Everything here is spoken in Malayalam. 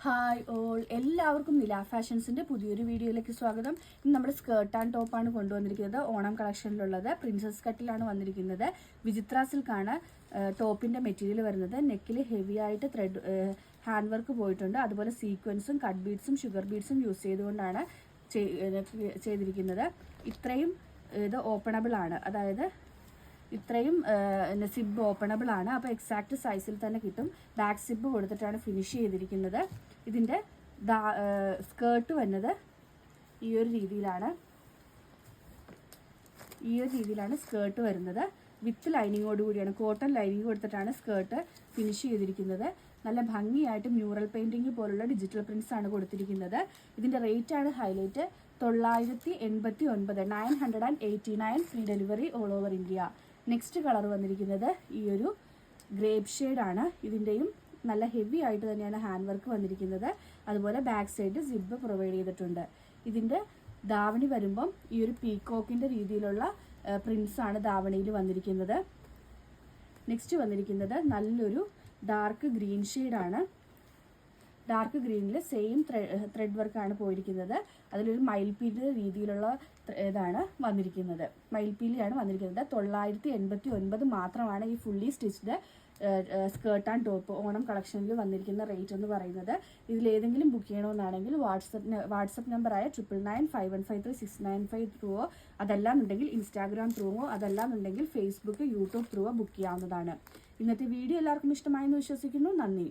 ഹായ് ഓൾ, എല്ലാവർക്കും നില ഫാഷൻസിൻ്റെ പുതിയൊരു വീഡിയോയിലേക്ക് സ്വാഗതം. ഇന്ന് നമ്മുടെ സ്കേർട്ട് ആൻഡ് ടോപ്പാണ് കൊണ്ടുവന്നിരിക്കുന്നത്. ഓണം കളക്ഷനിലുള്ളത് പ്രിൻസസ് കട്ടിലാണ് വന്നിരിക്കുന്നത്. വിചിത്ര സിൽക്കാണ് ടോപ്പിൻ്റെ മെറ്റീരിയൽ വരുന്നത്. നെക്കിൽ ഹെവി ആയിട്ട് ത്രെഡ് ഹാൻഡ് വർക്ക് പോയിട്ടുണ്ട്. അതുപോലെ സീക്വൻസും കട്ട് ബീഡ്സും ഷുഗർ ബീഡ്സും യൂസ് ചെയ്തുകൊണ്ടാണ് ചെയ്തിരിക്കുന്നത്. ഇത്രയും ഇത് ഓപ്പണബിൾ ആണ്, അതായത് ഇത്രയും സിബ് ഓപ്പണബിൾ ആണ്. അപ്പോൾ എക്സാക്ട് സൈസിൽ തന്നെ കിട്ടും. ബാക്ക് സിബ് കൊടുത്തിട്ടാണ് ഫിനിഷ് ചെയ്തിരിക്കുന്നത്. ഇതിൻ്റെ സ്കേർട്ട് വരുന്നത് ഈ ഒരു രീതിയിലാണ് സ്കേർട്ട് വരുന്നത്. വിത്ത് ലൈനിങ്ങോട് കൂടിയാണ്, കോട്ടൺ ലൈനിങ് കൊടുത്തിട്ടാണ് സ്കേർട്ട് ഫിനിഷ് ചെയ്തിരിക്കുന്നത്. നല്ല ഭംഗിയായിട്ട് മ്യൂറൽ പെയിൻറ്റിങ് പോലുള്ള ഡിജിറ്റൽ പ്രിൻറ്റ്സ് ആണ് കൊടുത്തിരിക്കുന്നത്. ഇതിൻ്റെ റേറ്റ് ആണ് highlight. 989, 989 free delivery all over India. Next colour വന്നിരിക്കുന്നത് ഈ ഒരു ഗ്രേപ്പ് ഷെയ്ഡാണ്. ഇതിൻ്റെയും നല്ല ഹെവി ആയിട്ട് തന്നെയാണ് ഹാൻഡ് വർക്ക് വന്നിരിക്കുന്നത്. അതുപോലെ ബാക്ക് സൈഡ് സിബ് പ്രൊവൈഡ് ചെയ്തിട്ടുണ്ട്. ഇതിൻ്റെ ധാവണി വരുമ്പം ഈ ഒരു പീക്കോക്കിൻ്റെ രീതിയിലുള്ള പ്രിൻസ് ആണ് ധാവണിയിൽ വന്നിരിക്കുന്നത്. നെക്സ്റ്റ് വന്നിരിക്കുന്നത് നല്ലൊരു ഡാർക്ക് ഗ്രീൻ ഷെയ്ഡാണ്. ഡാർക്ക് ഗ്രീനിൽ സെയിം ത്രെഡ് വർക്കാണ് പോയിരിക്കുന്നത്. അതിലൊരു മയിൽപ്പീലി രീതിയിലുള്ള ഇതാണ് വന്നിരിക്കുന്നത്. മയിൽപ്പീലിയാണ് വന്നിരിക്കുന്നത്. 989 മാത്രമാണ് ഈ fully stitched skirt and top Onam കളക്ഷനിൽ വന്നിരിക്കുന്ന റേറ്റ് എന്ന് പറയുന്നത്. ഇതിലേതെങ്കിലും ബുക്ക് ചെയ്യണമെന്നാണെങ്കിൽ വാട്സപ്പ് നമ്പറായ 9995153695 ത്രൂവോ, അതല്ലാന്നുണ്ടെങ്കിൽ ഇൻസ്റ്റാഗ്രാം ത്രൂവോ, അതല്ലാന്നുണ്ടെങ്കിൽ ഫേസ്ബുക്ക്, യൂട്യൂബ് ത്രൂവോ ബുക്ക് ചെയ്യാവുന്നതാണ്. ഇന്നത്തെ വീഡിയോ എല്ലാവർക്കും ഇഷ്ടമായെന്ന് വിശ്വസിക്കുന്നു. നന്ദി.